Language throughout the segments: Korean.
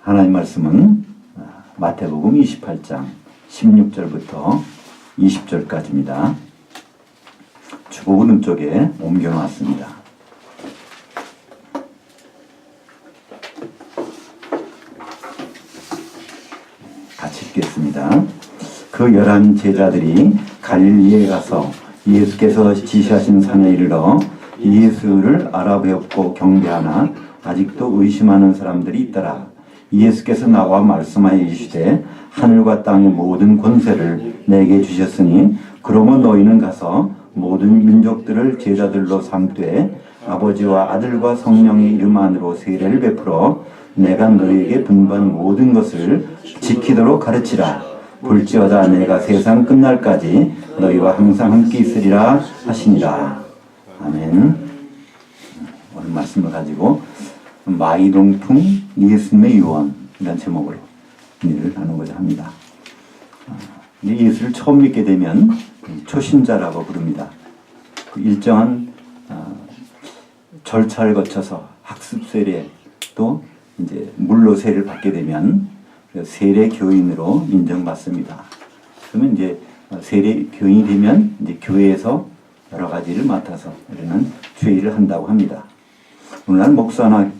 하나님 말씀은 마태복음 28장 16절부터 20절까지입니다. 주보그림 쪽에 옮겨놨습니다. 같이 읽겠습니다. 그 11 제자들이 갈릴리에 가서 예수께서 지시하신 산에 이르러 예수를 알아배웠고 경배하나 아직도 의심하는 사람들이 있더라. 예수께서 나와 말씀하여 이르시되 하늘과 땅의 모든 권세를 내게 주셨으니 그러면 너희는 가서 모든 민족들을 제자들로 삼되 아버지와 아들과 성령의 이름 안으로 세례를 베풀어 내가 너희에게 분부한 모든 것을 지키도록 가르치라. 볼지어다 내가 세상 끝날까지 너희와 항상 함께 있으리라 하시니라. 아멘. 오늘 말씀을 가지고 마이동풍 예수님의 유언이라는 제목으로 일을 나누고자 합니다. 예수를 처음 믿게 되면 초신자라고 부릅니다. 그 일정한 절차를 거쳐서 학습 세례 또 이제 물로 세례를 받게 되면 세례 교인으로 인정받습니다. 그러면 이제 세례 교인이 되면 이제 교회에서 여러 가지를 맡아서 우리는 죄일을 한다고 합니다. 오늘날 목사나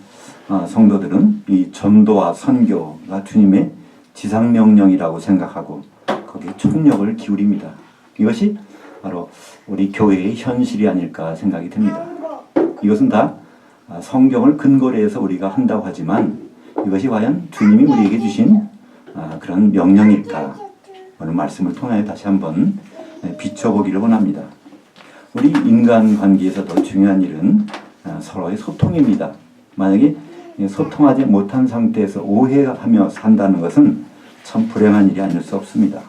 성도들은 이 전도와 선교가 주님의 지상명령이라고 생각하고 거기에 총력을 기울입니다. 이것이 바로 우리 교회의 현실이 아닐까 생각이 듭니다. 이것은 다 성경을 근거로 해서 우리가 한다고 하지만 이것이 과연 주님이 우리에게 주신 그런 명령일까? 오늘 말씀을 통해 다시 한번 비춰보기를 원합니다. 우리 인간관계에서도 중요한 일은 서로의 소통입니다. 만약에 소통하지 못한 상태에서 오해하며 산다는 것은 참 불행한 일이 아닐 수 없습니다.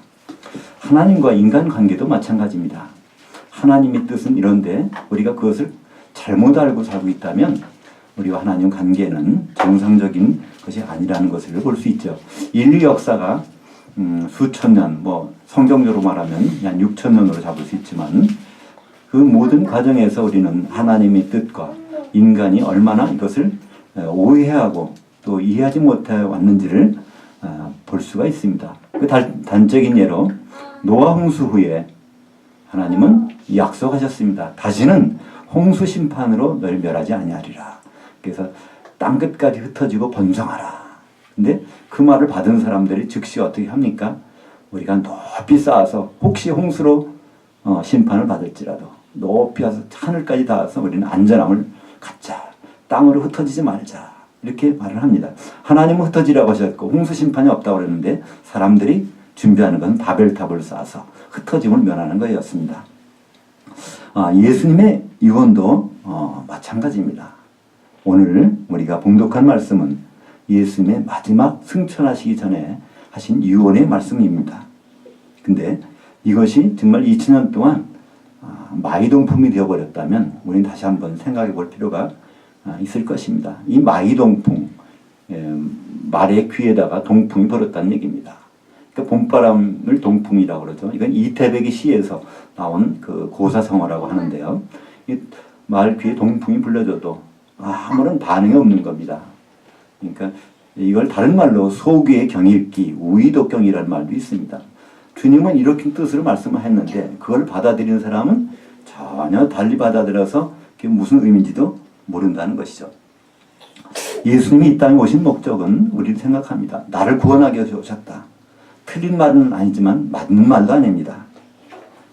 하나님과 인간관계도 마찬가지입니다. 하나님의 뜻은 이런데 우리가 그것을 잘못 알고 살고 있다면 우리와 하나님 관계는 정상적인 것이 아니라는 것을 볼 수 있죠. 인류 역사가 수천 년, 성경적으로 말하면 한 6천 년으로 잡을 수 있지만 그 모든 과정에서 우리는 하나님의 뜻과 인간이 얼마나 이것을 오해하고 또 이해하지 못해 왔는지를 볼 수가 있습니다. 그 단적인 예로 노아 홍수 후에 하나님은 약속하셨습니다. 다시는 홍수 심판으로 너를 멸하지 아니하리라. 그래서 땅끝까지 흩어지고 번성하라. 근데 그 말을 받은 사람들이 즉시 어떻게 합니까? 우리가 높이 쌓아서 혹시 홍수로 심판을 받을지라도 높이 와서 하늘까지 닿아서 우리는 안전함을 갖자. 땅으로 흩어지지 말자. 이렇게 말을 합니다. 하나님은 흩어지라고 하셨고 홍수 심판이 없다고 그랬는데 사람들이 준비하는 것은 바벨탑을 쌓아서 흩어짐을 면하는 거였습니다. 예수님의 유언도 마찬가지입니다. 오늘 우리가 봉독한 말씀은 예수님의 마지막 승천하시기 전에 하신 유언의 말씀입니다. 근데 이것이 정말 2000년 동안 마이동풍이 되어버렸다면 우리는 다시 한번 생각해 볼 필요가 있을 것입니다. 이 마이동풍, 말의 귀에다가 동풍이 불었다는 얘기입니다. 그러니까 봄바람을 동풍이라고 그러죠. 이건 이태백의 시에서 나온 그 고사성어라고 하는데요. 이 말 귀에 동풍이 불려줘도 아무런 반응이 없는 겁니다. 그러니까 이걸 다른 말로 소귀의 경읽기, 우의독경이라는 말도 있습니다. 주님은 이렇게 뜻으로 말씀을 했는데 그걸 받아들이는 사람은 전혀 달리 받아들여서 그게 무슨 의미인지도 모른다는 것이죠. 예수님이 이 땅에 오신 목적은 우리를 생각합니다. 나를 구원하기 위해서 오셨다. 틀린 말은 아니지만 맞는 말도 아닙니다.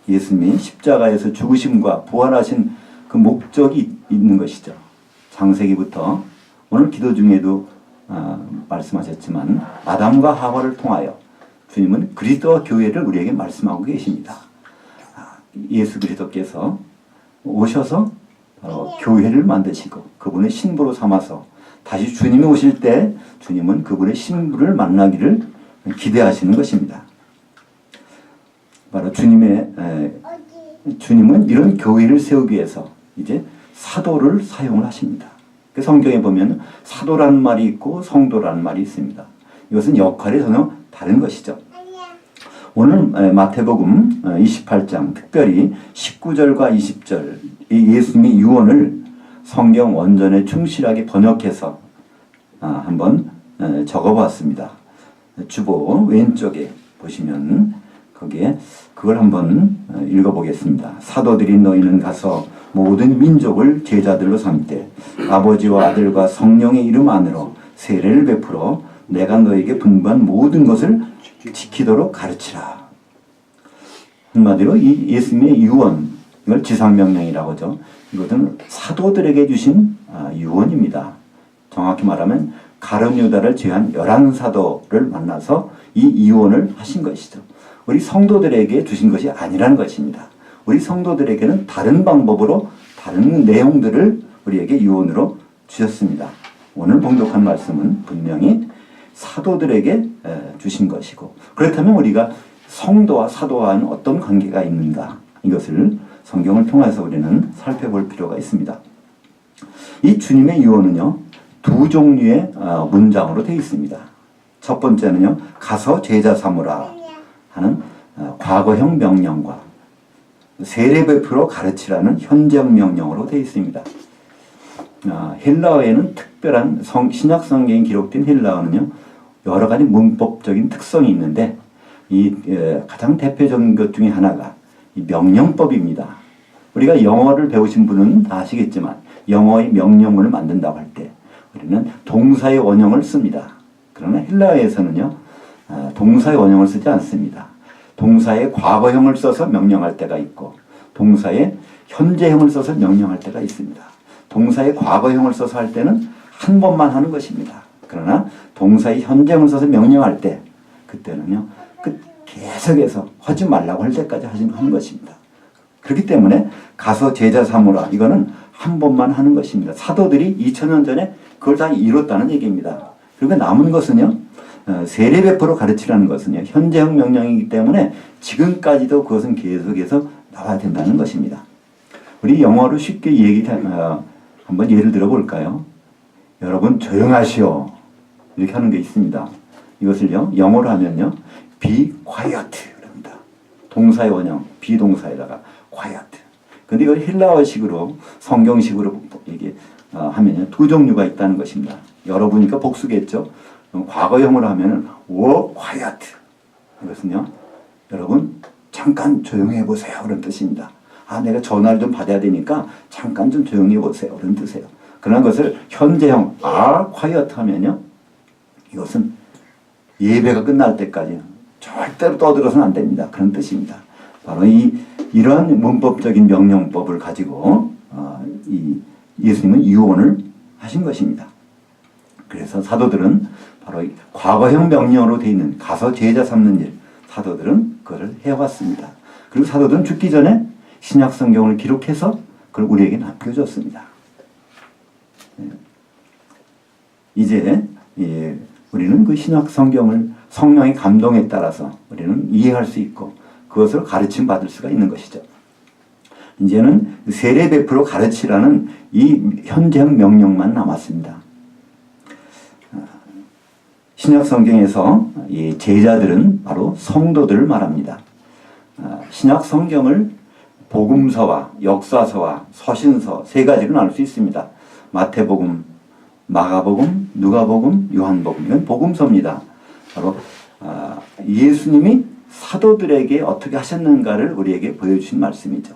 예수님이 십자가에서 죽으심과 부활하신 그 목적이 있는 것이죠. 창세기부터 오늘 기도 중에도 말씀하셨지만 아담과 하와를 통하여 주님은 그리스도와 교회를 우리에게 말씀하고 계십니다. 예수 그리스도께서 오셔서 교회를 만드시고 그분의 신부로 삼아서 다시 주님이 오실 때 주님은 그분의 신부를 만나기를 기대하시는 것입니다. 바로 주님은 이런 교회를 세우기 위해서 이제 사도를 사용을 하십니다. 그 성경에 보면 사도라는 말이 있고 성도라는 말이 있습니다. 이것은 역할이 전혀 다른 것이죠. 오늘 마태복음 28장 특별히 19절과 20절 이 예수님의 유언을 성경 원전에 충실하게 번역해서 한번 적어봤습니다. 주보 왼쪽에 보시면 거기에 그걸 한번 읽어보겠습니다. 사도들이 너희는 가서 모든 민족을 제자들로 삼되 아버지와 아들과 성령의 이름 안으로 세례를 베풀어 내가 너에게 분부한 모든 것을 지키도록 가르치라. 한마디로 이 예수님의 유언, 이걸 지상명령이라고 하죠. 이것은 사도들에게 주신 유언입니다. 정확히 말하면 가룟 유다를 제외한 11사도를 만나서 이 유언을 하신 것이죠. 우리 성도들에게 주신 것이 아니라는 것입니다. 우리 성도들에게는 다른 방법으로 다른 내용들을 우리에게 유언으로 주셨습니다. 오늘 봉독한 말씀은 분명히 사도들에게 주신 것이고, 그렇다면 우리가 성도와 사도와는 어떤 관계가 있는가, 이것을 성경을 통해서 우리는 살펴볼 필요가 있습니다. 이 주님의 유언은요, 두 종류의 문장으로 되어 있습니다. 첫 번째는요, 가서 제자 삼으라 하는 과거형 명령과 세례 베풀어 가르치라는 현재형 명령으로 되어 있습니다. 헬라어에는 특별한 신약 성경에 기록된 헬라어는요, 여러 가지 문법적인 특성이 있는데 이 가장 대표적인 것 중에 하나가 이 명령법입니다. 우리가 영어를 배우신 분은 다 아시겠지만 영어의 명령문을 만든다고 할 때 우리는 동사의 원형을 씁니다. 그러나 헬라어에서는요, 동사의 원형을 쓰지 않습니다. 동사의 과거형을 써서 명령할 때가 있고 동사의 현재형을 써서 명령할 때가 있습니다. 동사의 과거형을 써서 할 때는 한 번만 하는 것입니다. 그러나 동사의 현재형을 써서 명령할 때 그때는요, 계속해서 하지 말라고 할 때까지 하는 것입니다. 그렇기 때문에 가서 제자 삼으라, 이거는 한 번만 하는 것입니다. 사도들이 2000년 전에 그걸 다 이뤘다는 얘기입니다. 그리고 남은 것은요, 세례 베풀어 가르치라는 것은요, 현재형 명령이기 때문에 지금까지도 그것은 계속해서 나와야 된다는 것입니다. 우리 영어로 쉽게 한번 예를 들어 볼까요? 여러분 조용하시오, 이렇게 하는 게 있습니다. 이것을요, 영어로 하면요, be quiet 그럽니다. 동사의 원형 비동사에다가 quiet. 근데 이걸 헬라어식으로 성경식으로 이게 하면요, 두 종류가 있다는 것입니다. 열어보니까 복수겠죠. 과거형으로 하면은 were quiet. 이것은요, 여러분 잠깐 조용히 해보세요, 그런 뜻입니다. 내가 전화를 좀 받아야 되니까 잠깐 좀 조용히 해보세요, 그런 뜻이에요. 그런 것을 현재형 are quiet 하면요, 이것은 예배가 끝날 때까지 절대로 떠들어서는 안 됩니다, 그런 뜻입니다. 바로 이러한 문법적인 명령법을 가지고 예수님은 유언을 하신 것입니다. 그래서 사도들은 바로 과거형 명령으로 되어 있는 가서 제자 삼는 일, 사도들은 그것을 해왔습니다. 그리고 사도들은 죽기 전에 신약 성경을 기록해서 그걸 우리에게 남겨줬습니다. 이제 우리는 그 신약 성경을 성령의 감동에 따라서 우리는 이해할 수 있고 그것을 가르침 받을 수가 있는 것이죠. 이제는 세례 베풀어 가르치라는 이 현재형 명령만 남았습니다. 신약 성경에서 이 제자들은 바로 성도들을 말합니다. 신약 성경을 복음서와 역사서와 서신서 세 가지로 나눌 수 있습니다. 마태복음, 마가복음, 누가복음, 요한복음, 이건 복음서입니다. 바로 예수님이 사도들에게 어떻게 하셨는가를 우리에게 보여주신 말씀이죠.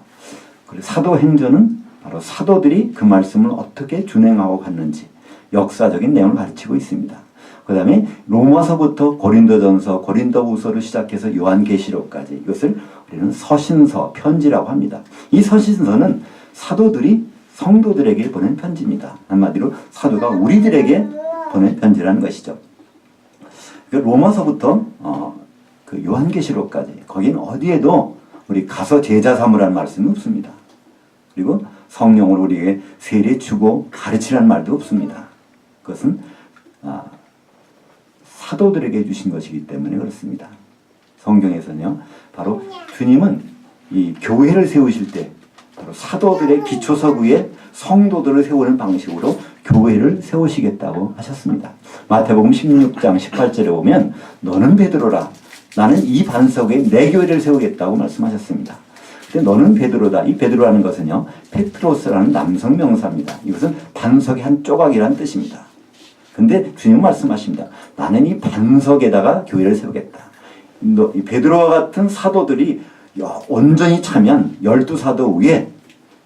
그리고 사도행전은 바로 사도들이 그 말씀을 어떻게 준행하고 갔는지 역사적인 내용을 가르치고 있습니다. 그 다음에 로마서부터 고린도전서, 고린도후서를 시작해서 요한계시록까지, 이것을 우리는 서신서, 편지라고 합니다. 이 서신서는 사도들이 성도들에게 보낸 편지입니다. 한마디로 사도가 우리들에게 보낸 편지라는 것이죠. 로마서부터 그 요한계시록까지, 거긴 어디에도 우리 가서 제자 삼으라는 말씀이 없습니다. 그리고 성령으로 우리에게 세례 주고 가르치라는 말도 없습니다. 그것은 사도들에게 주신 것이기 때문에 그렇습니다. 성경에서는요, 바로 주님은 이 교회를 세우실 때 바로 사도들의 기초석 위에 성도들을 세우는 방식으로 교회를 세우시겠다고 하셨습니다. 마태복음 16장 18절에 보면 너는 베드로라, 나는 이 반석 위에 내 교회를 세우겠다고 말씀하셨습니다. 근데 너는 베드로다. 이 베드로라는 것은요, 페트로스라는 남성 명사입니다. 이것은 반석의 한 조각이라는 뜻입니다. 근데 주님은 말씀하십니다. 나는 이 반석에다가 교회를 세우겠다. 이 베드로와 같은 사도들이 온전히 차면 12사도 위에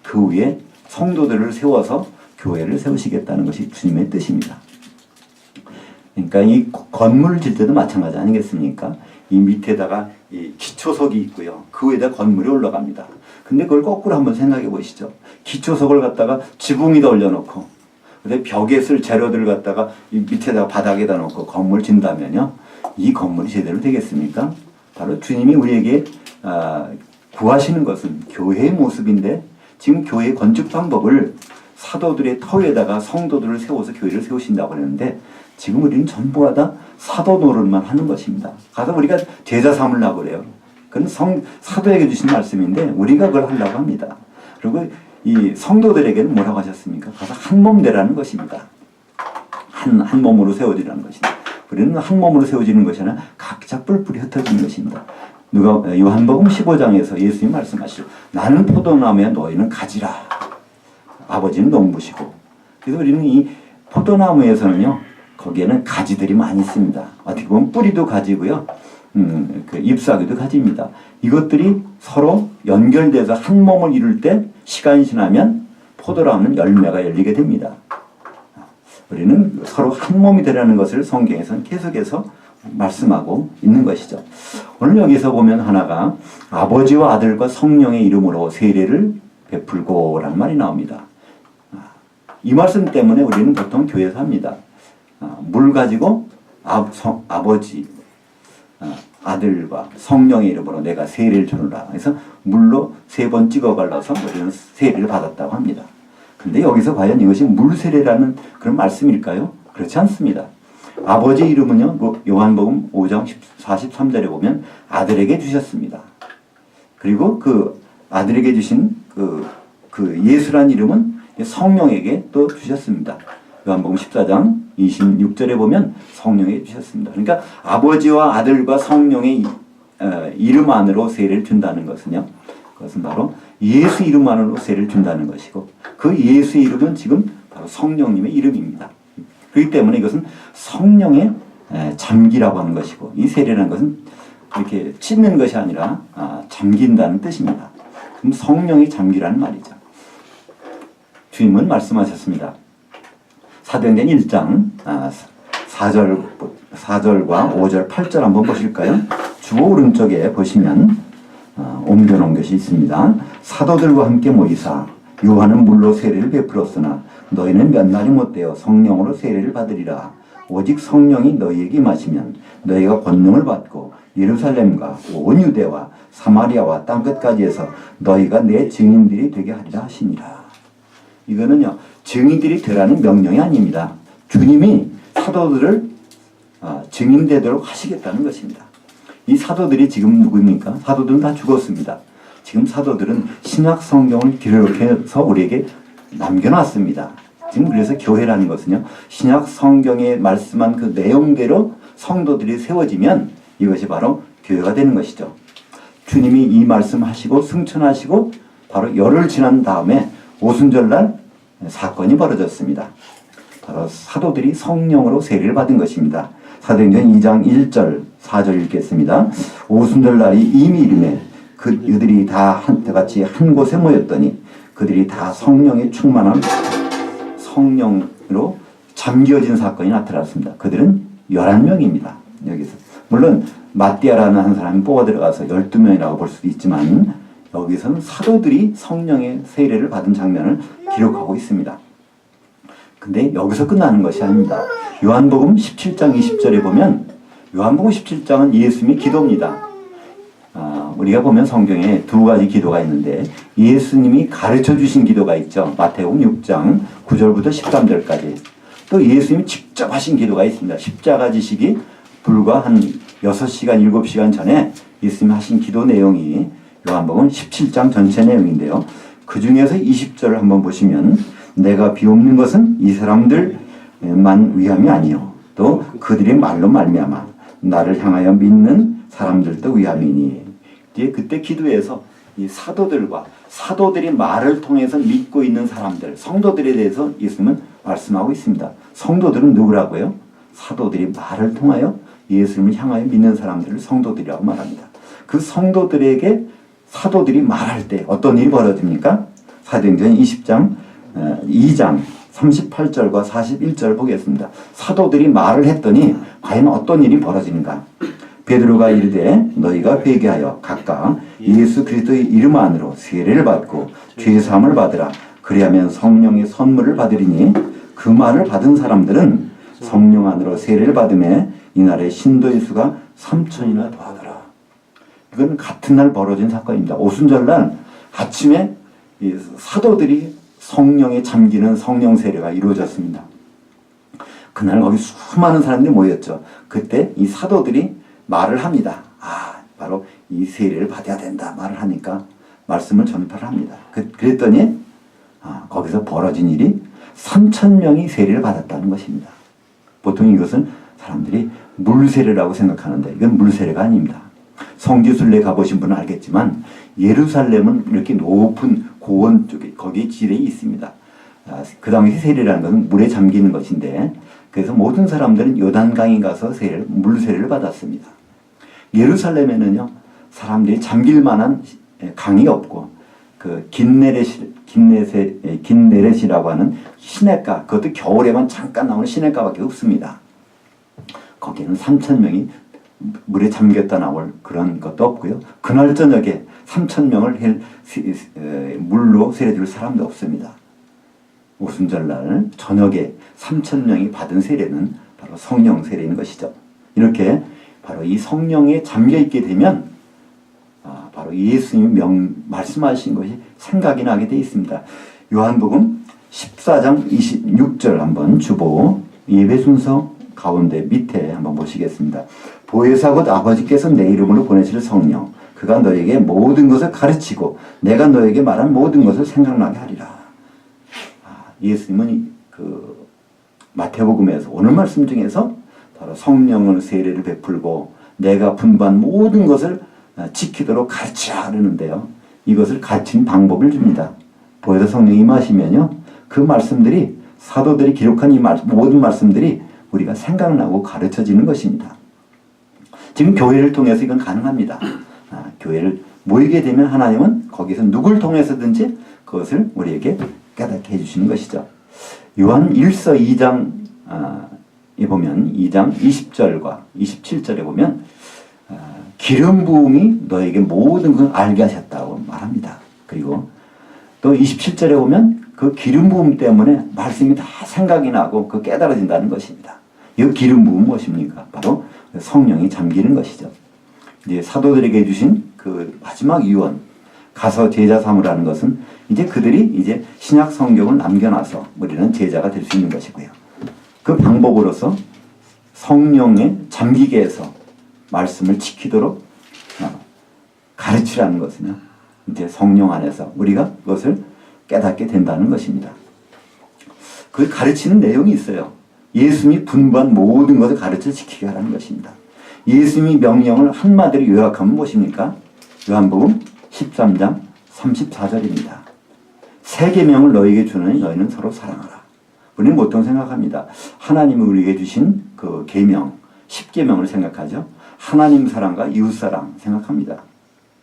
그 위에 성도들을 세워서 교회를 세우시겠다는 것이 주님의 뜻입니다. 그러니까 이 건물을 질 때도 마찬가지 아니겠습니까? 이 밑에다가 이 기초석이 있고요. 그 위에다 건물이 올라갑니다. 근데 그걸 거꾸로 한번 생각해 보시죠. 기초석을 갖다가 지붕 위에다 올려놓고 근데 벽에 쓸 재료들을 갖다가 이 밑에다가 바닥에다 놓고 건물 진다면요. 이 건물이 제대로 되겠습니까? 바로 주님이 우리에게 구하시는 것은 교회의 모습인데 지금 교회의 건축 방법을 사도들의 터 위에다가 성도들을 세워서 교회를 세우신다고 그러는데 지금 우리는 전부가 다 사도 노릇만 하는 것입니다. 가서 우리가 제자 삼으려고 그래요. 그건 사도에게 주신 말씀인데 우리가 그걸 하려고 합니다. 그리고 이 성도들에게는 뭐라고 하셨습니까? 가서 한 몸 되라는 것입니다. 한 몸으로 세워지라는 것입니다. 우리는 한 몸으로 세워지는 것이 아니라 각자 뿔뿔이 흩어지는 것입니다. 요한복음 15장에서 예수님 말씀하시죠. 나는 포도나무야 너희는 가지라. 아버지는 농부시고. 그래서 우리는 이 포도나무에서는요. 거기에는 가지들이 많이 있습니다. 어떻게 보면 뿌리도 가지고요. 그 잎사귀도 가지입니다. 이것들이 서로 연결돼서 한 몸을 이룰 때 시간이 지나면 포도나무는 열매가 열리게 됩니다. 우리는 서로 한 몸이 되라는 것을 성경에서는 계속해서 말씀하고 있는 것이죠. 오늘 여기서 보면 하나가 아버지와 아들과 성령의 이름으로 세례를 베풀고라는 말이 나옵니다. 이 말씀 때문에 우리는 보통 교회에서 합니다. 물 가지고 아버지, 아들과 성령의 이름으로 내가 세례를 주노라. 그래서 물로 3번 찍어 발라서 우리는 세례를 받았다고 합니다. 근데 여기서 과연 이것이 물세례라는 그런 말씀일까요? 그렇지 않습니다. 아버지 이름은요, 요한복음 5장 43절에 보면 아들에게 주셨습니다. 그리고 그 아들에게 주신 그 예수란 이름은 성령에게 또 주셨습니다. 요한복음 14장 26절에 보면 성령에게 주셨습니다. 그러니까 아버지와 아들과 성령의 이름 안으로 세례를 준다는 것은요. 그것은 바로 예수 이름 안으로 세례를 준다는 것이고 그 예수 이름은 지금 바로 성령님의 이름입니다. 그렇기 때문에 이것은 성령의 잠기라고 하는 것이고 이 세례라는 것은 이렇게 찢는 것이 아니라 잠긴다는 뜻입니다. 그럼 성령이 잠기라는 말이죠. 주님은 말씀하셨습니다. 사도행전 1장 4절과 5절 8절 한번 보실까요? 주 오른쪽에 보시면 옮겨놓은 것이 있습니다. 사도들과 함께 모이사 요한은 물로 세례를 베풀었으나 너희는 몇 날이 못되어 성령으로 세례를 받으리라. 오직 성령이 너희에게 임하시면 너희가 권능을 받고 예루살렘과 온 유대와 사마리아와 땅끝까지 해서 너희가 내 증인들이 되게 하리라 하시니라. 이거는요 증인들이 되라는 명령이 아닙니다. 주님이 사도들을 증인되도록 하시겠다는 것입니다. 이 사도들이 지금 누구입니까? 사도들은 다 죽었습니다. 지금 사도들은 신약 성경을 기록해서 우리에게 남겨놨습니다. 지금 그래서 교회라는 것은요, 신약 성경에 말씀한 그 내용대로 성도들이 세워지면 이것이 바로 교회가 되는 것이죠. 주님이 이 말씀하시고 승천하시고 바로 열흘 지난 다음에 오순절날 사건이 벌어졌습니다. 바로 사도들이 성령으로 세례를 받은 것입니다. 사도행전 2장 1절 4절 읽겠습니다. 오순절날이 이미 이름에 그들이 다 한때같이 한 곳에 모였더니 그들이 다 성령에 충만한 성령으로 잠겨진 사건이 나타났습니다. 그들은 11명입니다. 여기서 물론 마띠아라는 한 사람이 뽑아 들어가서 12명이라고 볼 수도 있지만 여기서는 사도들이 성령의 세례를 받은 장면을 기록하고 있습니다. 근데 여기서 끝나는 것이 아닙니다. 요한복음 17장 20절에 보면 요한복음 17장은 예수님의 기도입니다. 우리가 보면 성경에 두 가지 기도가 있는데 예수님이 가르쳐 주신 기도가 있죠. 마태복음 6장 9절부터 13절까지. 또 예수님이 직접 하신 기도가 있습니다. 십자가 지시기 불과 한 6시간, 7시간 전에 예수님이 하신 기도 내용이 요한복음 17장 전체 내용인데요. 그 중에서 20절을 한번 보시면 내가 비옵는 것은 이 사람들만 위함이 아니요 또 그들의 말로 말미암아 나를 향하여 믿는 사람들도 위함이니. 그때 기도에서 이 사도들과 사도들이 말을 통해서 믿고 있는 사람들, 성도들에 대해서 예수님은 말씀하고 있습니다. 성도들은 누구라고요? 사도들이 말을 통하여 예수님을 향하여 믿는 사람들을 성도들이라고 말합니다. 그 성도들에게 사도들이 말할 때 어떤 일이 벌어집니까? 사도행전 2장 38절과 41절 보겠습니다. 사도들이 말을 했더니 과연 어떤 일이 벌어지는가? 베드로가 이르되 너희가 회개하여 각각 예수 그리스도의 이름 안으로 세례를 받고 죄 사함을 받으라. 그리하면 성령의 선물을 받으리니 그 말을 받은 사람들은 성령 안으로 세례를 받음에 이날의 신도의 수가 3천이나 더하더라. 이건 같은 날 벌어진 사건입니다. 오순절날 아침에 이 사도들이 성령에 잠기는 성령 세례가 이루어졌습니다. 그날 거기 수많은 사람들이 모였죠. 그때 이 사도들이 말을 합니다. 바로 이 세례를 받아야 된다 말을 하니까 말씀을 전파를 합니다. 그랬더니 거기서 벌어진 일이 3,000명이 세례를 받았다는 것입니다. 보통 이것은 사람들이 물세례라고 생각하는데 이건 물세례가 아닙니다. 성지순례 가보신 분은 알겠지만 예루살렘은 이렇게 높은 고원 쪽에 거기에 지대에 있습니다. 그 당시 세례라는 것은 물에 잠기는 것인데 그래서 모든 사람들은 요단강에 가서 물세례를 받았습니다. 예루살렘에는요 사람들이 잠길 만한 강이 없고 그 긴네렛이라고 하는 시냇가, 그것도 겨울에만 잠깐 나오는 시냇가밖에 없습니다. 거기에는 3,000명이 물에 잠겼다 나올 그런 것도 없고요. 그날 저녁에 3,000명을 물로 세례줄 사람도 없습니다. 오순절날 저녁에 3,000명이 받은 세례는 바로 성령 세례인 것이죠. 이렇게 바로 이 성령에 잠겨있게 되면 바로 예수님이 말씀하신 것이 생각이 나게 되어 있습니다. 요한복음 14장 26절 한번 주보 예배 순서 가운데 밑에 한번 보시겠습니다. 보혜사 곧 아버지께서 내 이름으로 보내실 성령 그가 너에게 모든 것을 가르치고 내가 너에게 말한 모든 것을 생각나게 하리라. 예수님은 그 마태복음에서 오늘 말씀 중에서 바로 성령을 세례를 베풀고 내가 분부한 모든 것을 지키도록 가르치라 그러는데요. 이것을 가르친 방법을 줍니다. 보혜사 성령이 임하시면요. 그 말씀들이 사도들이 기록한 이 모든 말씀들이 우리가 생각나고 가르쳐지는 것입니다. 지금 교회를 통해서 이건 가능합니다. 교회를 모이게 되면 하나님은 거기서 누굴 통해서든지 그것을 우리에게 깨닫게 해주시는 것이죠. 요한 1서 2장에 보면 2장 20절과 27절에 보면 기름 부음이 너에게 모든 걸 알게 하셨다고 말합니다. 그리고 또 27절에 보면 그 기름 부음 때문에 말씀이 다 생각이 나고 그 깨달아진다는 것입니다. 이 기름 부음은 무엇입니까? 바로 성령이 잠기는 것이죠. 이제 사도들에게 주신 그 마지막 유언 가서 제자 삼으라는 것은 이제 그들이 이제 신약 성경을 남겨놔서 우리는 제자가 될 수 있는 것이고요. 그 방법으로서 성령에 잠기게 해서 말씀을 지키도록 가르치라는 것은요. 이제 성령 안에서 우리가 그것을 깨닫게 된다는 것입니다. 그 가르치는 내용이 있어요. 예수님이 분부한 모든 것을 가르쳐 지키게 하라는 것입니다. 예수님이 명령을 한마디로 요약하면 무엇입니까? 요한복음 13장 34절입니다. 세 계명을 너에게 주노니 너희는 서로 사랑하라. 우리는 보통 생각합니다. 하나님이 우리에게 주신 그 계명, 10계명을 생각하죠. 하나님 사랑과 이웃 사랑 생각합니다.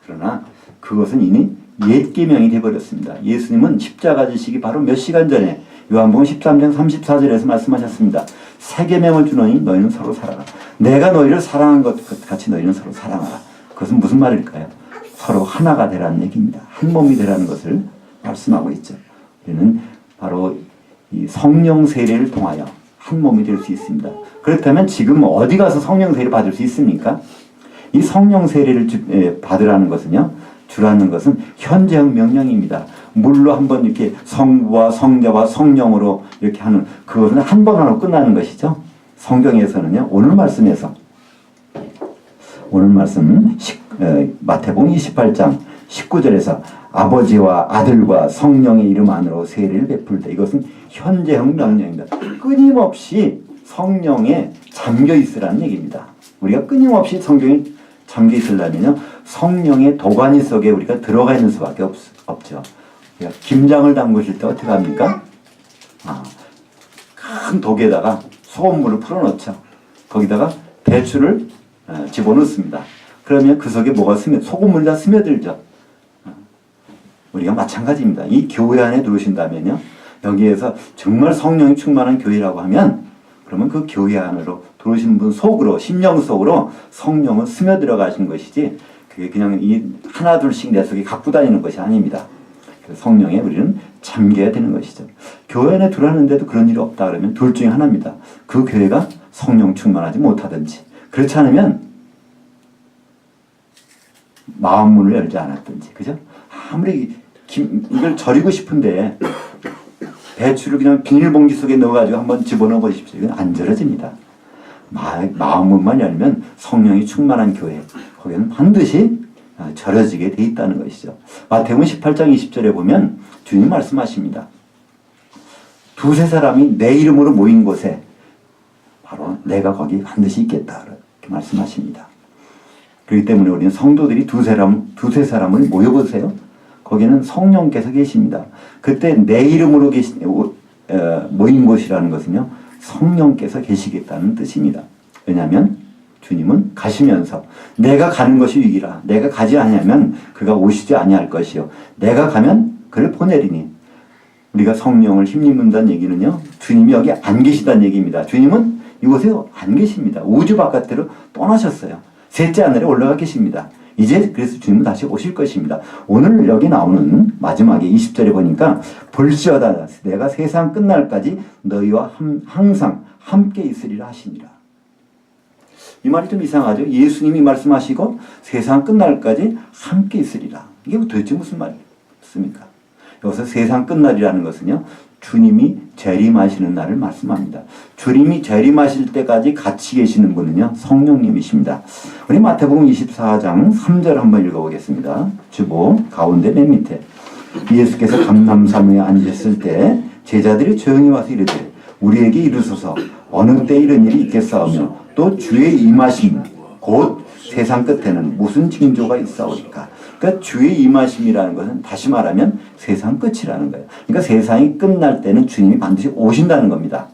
그러나 그것은 이미 옛 계명이 되어버렸습니다. 예수님은 십자가 지시기 바로 몇 시간 전에 요한복음 13장 34절에서 말씀하셨습니다. 새 계명을 주노니 너희는 서로 사랑하라. 내가 너희를 사랑한 것 같이 너희는 서로 사랑하라. 그것은 무슨 말일까요? 서로 하나가 되라는 얘기입니다. 한 몸이 되라는 것을 말씀하고 있죠. 우리는 바로 이 성령 세례를 통하여 한 몸이 될 수 있습니다. 그렇다면 지금 어디 가서 성령 세례를 받을 수 있습니까? 이 성령 세례를 받으라는 것은요. 주라는 것은 현재형 명령입니다. 물로 한번 이렇게 성부와 성자와 성령으로 이렇게 하는 그것은 한 번 하고 끝나는 것이죠. 성경에서는요. 오늘 말씀 마태복음 28장 19절에서 아버지와 아들과 성령의 이름 안으로 세례를 베풀되 이것은 현재형 명령입니다. 끊임없이 성령에 잠겨 있으라는 얘기입니다. 우리가 끊임없이 성경에 잠겨 있으려면요. 성령의 도가니 속에 우리가 들어가 있는 수밖에 없죠. 김장을 담그실 때 어떻게 합니까? 큰 독에다가 소금물을 풀어넣죠. 거기다가 배추를 집어넣습니다. 그러면 그 속에 뭐가 소금물이 다 스며들죠. 우리가 마찬가지입니다. 이 교회 안에 들어오신다면요, 여기에서 정말 성령이 충만한 교회라고 하면, 그러면 그 교회 안으로 들어오신 분 속으로, 심령 속으로 성령은 스며들어 가시는 것이지, 그게 그냥 이 하나 둘씩 내 속에 갖고 다니는 것이 아닙니다. 성령에 우리는 잠겨야 되는 것이죠. 교회 안에 들어왔는데도 그런 일이 없다 그러면 둘 중에 하나입니다. 그 교회가 성령 충만하지 못하든지, 그렇지 않으면 마음문을 열지 않았든지, 그죠? 아무리 이걸 절이고 싶은데 배추를 그냥 비닐봉지 속에 넣어가지고 한번 집어넣어 보십시오. 이건 안 절여집니다. 마음문만 열면 성령이 충만한 교회, 거기는 반드시 절여지게 돼 있다는 것이죠. 마태복음 18장 20절에 보면 주님 말씀하십니다. 두세 사람이 내 이름으로 모인 곳에 바로 내가 거기 반드시 있겠다, 이렇게 말씀하십니다. 그렇기 때문에 우리는 성도들이 두세 사람을 모여보세요. 거기는 성령께서 계십니다. 그때 내 이름으로 모인 곳이라는 것은요, 성령께서 계시겠다는 뜻입니다. 왜냐하면 주님은 가시면서 내가 가는 것이 유익이라, 내가 가지 아니하면 그가 오시지 아니할 것이요, 내가 가면 그를 보내리니. 우리가 성령을 힘입는다는 얘기는요, 주님이 여기 안 계시다는 얘기입니다. 주님은 이곳에 안 계십니다. 우주 바깥으로 떠나셨어요. 셋째 하늘에 올라가 계십니다. 이제 그래서 주님은 다시 오실 것입니다. 오늘 여기 나오는 마지막에 20절에 보니까 볼지어다 내가 세상 끝날까지 너희와 항상 함께 있으리라 하시니라. 이 말이 좀 이상하죠. 예수님이 말씀하시고 세상 끝날까지 함께 있으리라. 이게 도대체 무슨 말입니까? 여기서 세상 끝날이라는 것은요, 주님이 재림하시는 날을 말씀합니다. 주님이 재림하실 때까지 같이 계시는 분은요, 성령님이십니다. 우리 마태복음 24장 3절 한번 읽어보겠습니다. 주보 가운데 맨 밑에. 예수께서 감람산에 앉으셨을 때 제자들이 조용히 와서 이르되 우리에게 이르소서 어느 때 이런 일이 있겠사오며 또 주의 임하심 곧 세상 끝에는 무슨 징조가 있사오리까. 그러니까 주의 임하심이라는 것은 다시 말하면 세상 끝이라는 거예요. 그러니까 세상이 끝날 때는 주님이 반드시 오신다는 겁니다.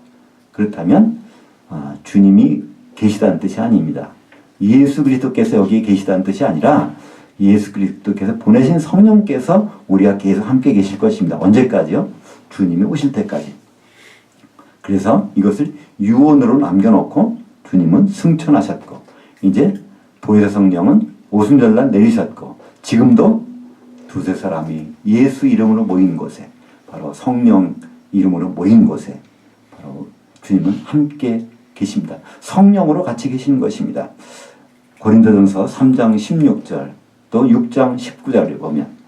그렇다면 주님이 계시다는 뜻이 아닙니다. 예수 그리스도께서 여기에 계시다는 뜻이 아니라 예수 그리스도께서 보내신 성령께서 우리와 계속 함께 계실 것입니다. 언제까지요? 주님이 오실 때까지. 그래서 이것을 유언으로 남겨놓고 주님은 승천하셨고, 이제 보혜사 성령은 오순절날 내리셨고, 지금도 두세 사람이 예수 이름으로 모인 곳에, 바로 성령 이름으로 모인 곳에 바로 주님은 함께 계십니다. 성령으로 같이 계시는 것입니다. 고린도전서 3장 16절 또 6장 19절을 보면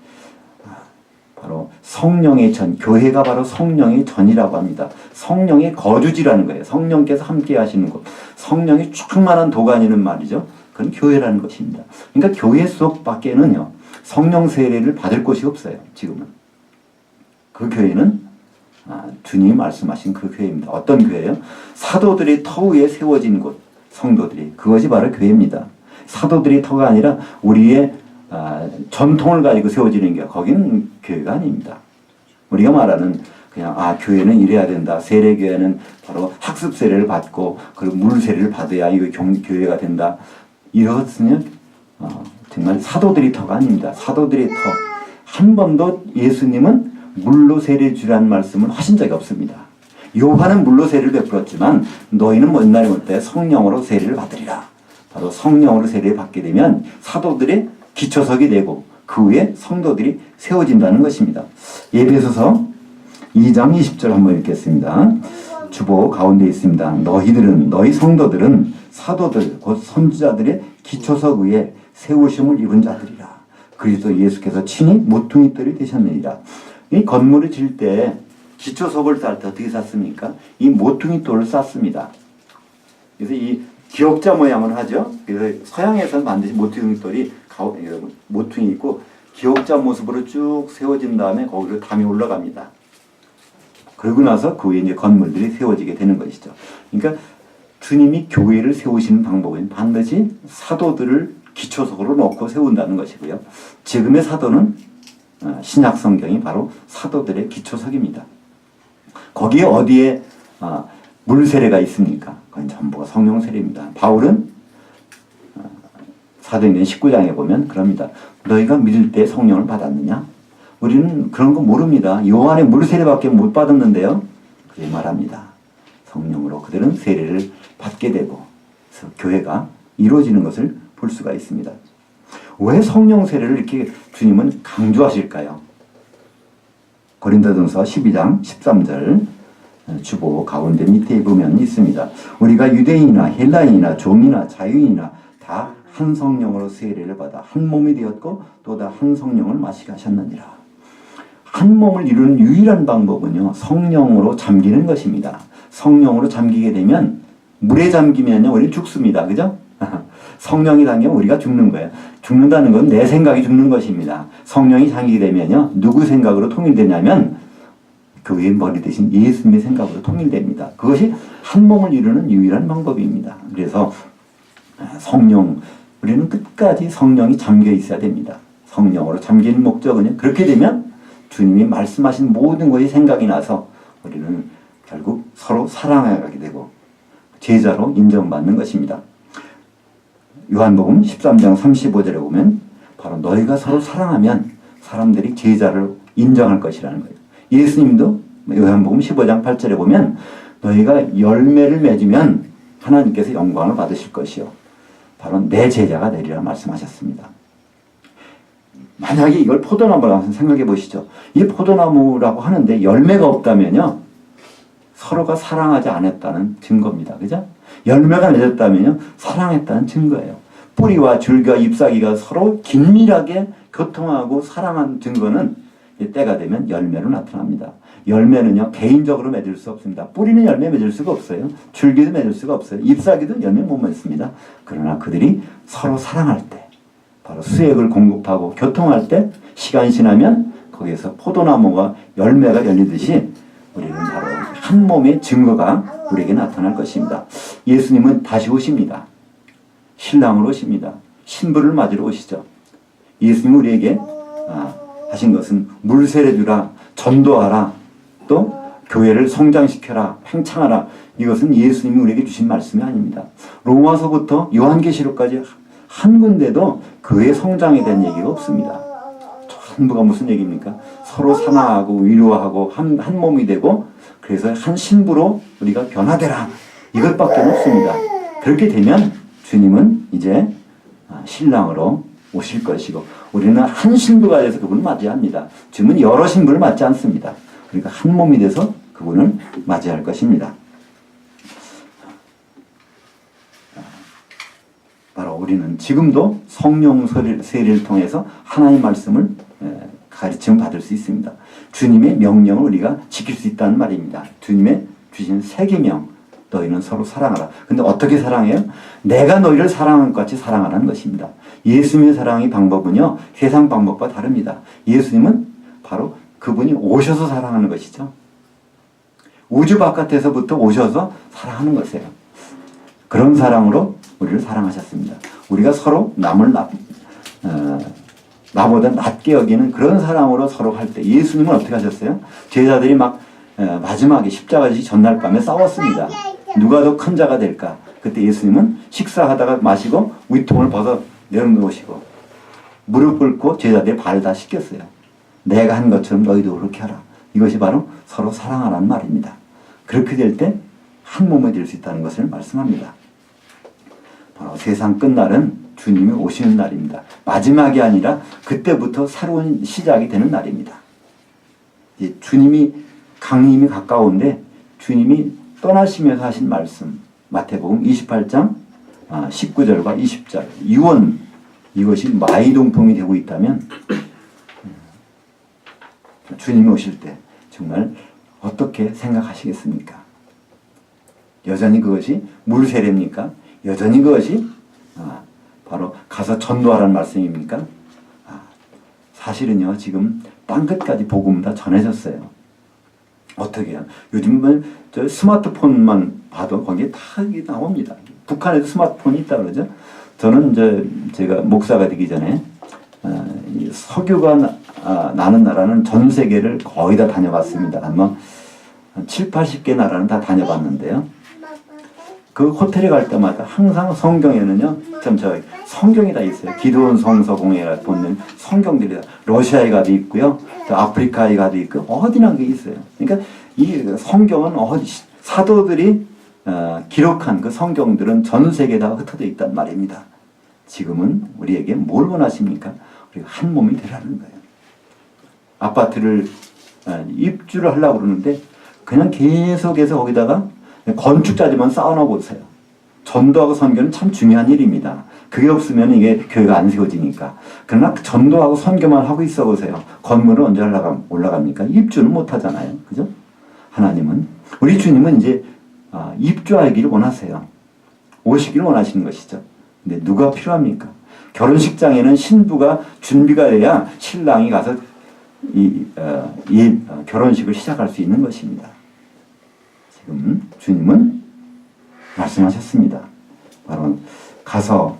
바로 성령의 전, 교회가 바로 성령의 전이라고 합니다. 성령의 거주지라는 거예요. 성령께서 함께 하시는 곳, 성령이 충만한 도가니는 말이죠. 그건 교회라는 것입니다. 그러니까 교회 속 밖에는요, 성령 세례를 받을 곳이 없어요. 지금은. 그 교회는 주님이 말씀하신 그 교회입니다. 어떤 교회예요? 사도들이 터 위에 세워진 곳, 성도들이, 그것이 바로 교회입니다. 사도들이 터가 아니라 우리의 전통을 가지고 세워지는 게, 거기는 교회가 아닙니다. 우리가 말하는 그냥 교회는 이래야 된다, 세례교회는 바로 학습 세례를 받고 그리고 물 세례를 받아야 이거 교회가 된다, 이것은요 정말 사도들이 터가 아닙니다. 사도들이 터, 한 번도 예수님은 물로 세례 주라는 말씀을 하신 적이 없습니다. 요한은 물로 세례를 베풀었지만 너희는 먼 날이 올 때 성령으로 세례를 받으리라. 바로 성령으로 세례를 받게 되면 사도들의 기초석이 되고 그 위에 성도들이 세워진다는 것입니다. 에베소서 2장 20절 한번 읽겠습니다. 주보 가운데 있습니다. 너희 성도들은 사도들 곧 선지자들의 기초석 위에 세우심을 입은 자들이라. 그리스도 예수께서 친히 모퉁이 돌이 되셨느니라. 이 건물을 질 때 기초석을 쌓을 때 어떻게 쌓습니까? 이 모퉁이 돌을 쌓습니다. 그래서 이 기역자 모양을 하죠. 그래서 서양에서는 반드시 모퉁이 돌이 모퉁이 있고 기역자 모습으로 쭉 세워진 다음에 거기로 담이 올라갑니다. 그러고 나서 그 위에 이제 건물들이 세워지게 되는 것이죠. 그러니까 주님이 교회를 세우시는 방법은 반드시 사도들을 기초석으로 놓고 세운다는 것이고요. 지금의 사도는 신약 성경이 바로 사도들의 기초석입니다. 거기에 어디에 물 세례가 있습니까? 그건 전부가 성령 세례입니다. 바울은 사도행전 19장에 보면 그럽니다. 너희가 믿을 때 성령을 받았느냐? 우리는 그런 거 모릅니다. 요한의 물 세례밖에 못 받았는데요. 그렇게 말합니다. 성령으로 그들은 세례를 받게 되고 그래서 교회가 이루어지는 것을 볼 수가 있습니다. 왜 성령 세례를 이렇게 주님은 강조하실까요? 고린도전서 12장 13절 주보 가운데 밑에 보면 있습니다. 우리가 유대인이나 헬라인이나 종이나 자유인이나 다 한 성령으로 세례를 받아 한 몸이 되었고 또 다 한 성령을 마시게 하셨느니라. 한 몸을 이루는 유일한 방법은요, 성령으로 잠기는 것입니다. 성령으로 잠기게 되면, 물에 잠기면요, 우리는 죽습니다. 그죠? 성령이 잠기면 우리가 죽는 거예요. 죽는다는 건 내 생각이 죽는 것입니다. 성령이 잠기게 되면요, 누구 생각으로 통일되냐면, 교회의 머리 대신 예수님의 생각으로 통일됩니다. 그것이 한 몸을 이루는 유일한 방법입니다. 그래서 성령, 우리는 끝까지 성령이 잠겨 있어야 됩니다. 성령으로 잠기는 목적은요, 그렇게 되면 주님이 말씀하신 모든 것이 생각이 나서 우리는 결국 서로 사랑하게 되고 제자로 인정받는 것입니다. 요한복음 13장 35절에 보면 바로 너희가 서로 사랑하면 사람들이 제자를 인정할 것이라는 거예요. 예수님도 요한복음 15장 8절에 보면 너희가 열매를 맺으면 하나님께서 영광을 받으실 것이요 바로 내 제자가 되리라 말씀하셨습니다. 만약에 이걸 포도나무라고 생각해 보시죠. 이 포도나무라고 하는데 열매가 없다면요, 서로가 사랑하지 않았다는 증거입니다. 그죠? 열매가 맺었다면요, 사랑했다는 증거예요. 뿌리와 줄기와 잎사귀가 서로 긴밀하게 교통하고 사랑한 증거는 때가 되면 열매로 나타납니다. 열매는요, 개인적으로 맺을 수 없습니다. 뿌리는 열매 맺을 수가 없어요. 줄기도 맺을 수가 없어요. 잎사귀도 열매 못 맺습니다. 그러나 그들이 서로 사랑할 때, 바로 수액을 공급하고 교통할 때, 시간이 지나면 거기에서 포도나무가 열매가 열리듯이 우리는 바로 한 몸의 증거가 우리에게 나타날 것입니다. 예수님은 다시 오십니다. 신랑으로 오십니다. 신부를 맞으러 오시죠. 예수님이 우리에게 하신 것은 물 세례 주라, 전도하라, 또 교회를 성장시켜라, 팽창하라. 이것은 예수님이 우리에게 주신 말씀이 아닙니다. 로마서부터 요한계시록까지 한 군데도 교회 성장에 대한 얘기가 없습니다. 전부가 무슨 얘기입니까? 서로 사랑하고 위로하고 한 몸이 되고 그래서 한 신부로 우리가 변화되라. 이것밖에 없습니다. 그렇게 되면 주님은 이제 신랑으로 오실 것이고 우리는 한 신부가 돼서 그분을 맞이합니다. 주님은 여러 신부를 맞지 않습니다. 그러니까 한 몸이 돼서 그분을 맞이할 것입니다. 바로 우리는 지금도 성령 세례를 통해서 하나님의 말씀을 가르침 받을 수 있습니다. 주님의 명령을 우리가 지킬 수 있다는 말입니다. 주님의 주신 세 계명, 너희는 서로 사랑하라. 근데 어떻게 사랑해요? 내가 너희를 사랑한 것 같이 사랑하라는 것입니다. 예수님의 사랑의 방법은요, 세상 방법과 다릅니다. 예수님은 바로 그분이 오셔서 사랑하는 것이죠. 우주 바깥에서부터 오셔서 사랑하는 것이에요. 그런 사랑으로 우리를 사랑하셨습니다. 우리가 서로 남을 나보다 낮게 여기는 그런 사랑으로 서로 할 때 예수님은 어떻게 하셨어요? 제자들이 막 마지막에 십자가 지기 전날 밤에 싸웠습니다. 누가 더 큰 자가 될까? 그때 예수님은 식사하다가 마시고 위통을 벗어 내려놓으시고 무릎 꿇고 제자들의 발 다 씻겼어요. 내가 한 것처럼 너희도 그렇게 하라. 이것이 바로 서로 사랑하라는 말입니다. 그렇게 될 때 한 몸이 될 수 있다는 것을 말씀합니다. 바로 세상 끝날은 주님이 오시는 날입니다. 마지막이 아니라 그때부터 새로운 시작이 되는 날입니다. 이제 주님이 강림이 가까운데 주님이 떠나시면서 하신 말씀 마태복음 28장 19절과 20절 유언 이것이 마이동풍이 되고 있다면 주님이 오실 때 정말 어떻게 생각하시겠습니까? 여전히 그것이 물세례입니까? 여전히 그것이 바로 가서 전도하라는 말씀입니까? 사실은요 지금 땅끝까지 복음 다 전해졌어요. 어떻게 해요? 요즘은 저 스마트폰만 봐도 거기에 다 나옵니다. 북한에도 스마트폰이 있다 그러죠. 저는 제가 목사가 되기 전에 석유가 나는 나라는 전 세계를 거의 다 다녀봤습니다. 아마 7, 80개 나라는 다 다녀봤는데요. 그 호텔에 갈 때마다 항상 성경에는요, 참 성경이 다 있어요. 기도원 성서공회라 보는 성경들이 다 러시아에 가도 있고요, 또 아프리카에 가도 있고 어디나 게 있어요. 그러니까 이 성경은 사도들이 기록한 그 성경들은 전 세계에 다 흩어져 있단 말입니다. 지금은 우리에게 뭘 원하십니까? 우리가 한 몸이 되라는 거예요. 아파트를 입주를 하려고 그러는데 그냥 계속해서 거기다가 건축자지만 쌓아놓고 오세요. 전도하고 선교는 참 중요한 일입니다. 그게 없으면 이게 교회가 안 세워지니까. 그러나 전도하고 선교만 하고 있어 보세요. 건물은 언제 올라갑니까? 입주는 못 하잖아요. 그죠? 하나님은, 우리 주님은 이제 입주하기를 원하세요. 오시기를 원하시는 것이죠. 근데 누가 필요합니까? 결혼식장에는 신부가 준비가 돼야 신랑이 가서 결혼식을 시작할 수 있는 것입니다. 지금 주님은 말씀하셨습니다. 바로 가서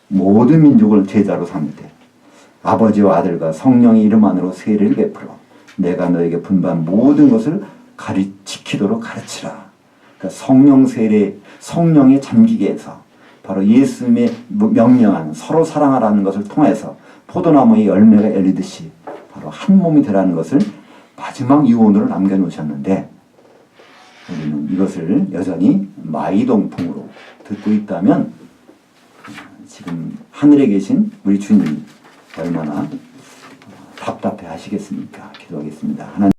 모든 민족을 제자로 삼되 아버지와 아들과 성령의 이름 안으로 세례를 베풀어 내가 너에게 분부한 모든 것을 지키도록 가르치라. 그러니까 성령 세례, 성령에 잠기게 해서 바로 예수님의 명령한 서로 사랑하라는 것을 통해서 포도나무의 열매가 열리듯이 바로 한 몸이 되라는 것을 마지막 유언으로 남겨놓으셨는데, 우리는 이것을 여전히 마이동풍으로 듣고 있다면 지금 하늘에 계신 우리 주님 얼마나 답답해 하시겠습니까? 기도하겠습니다. 하나님.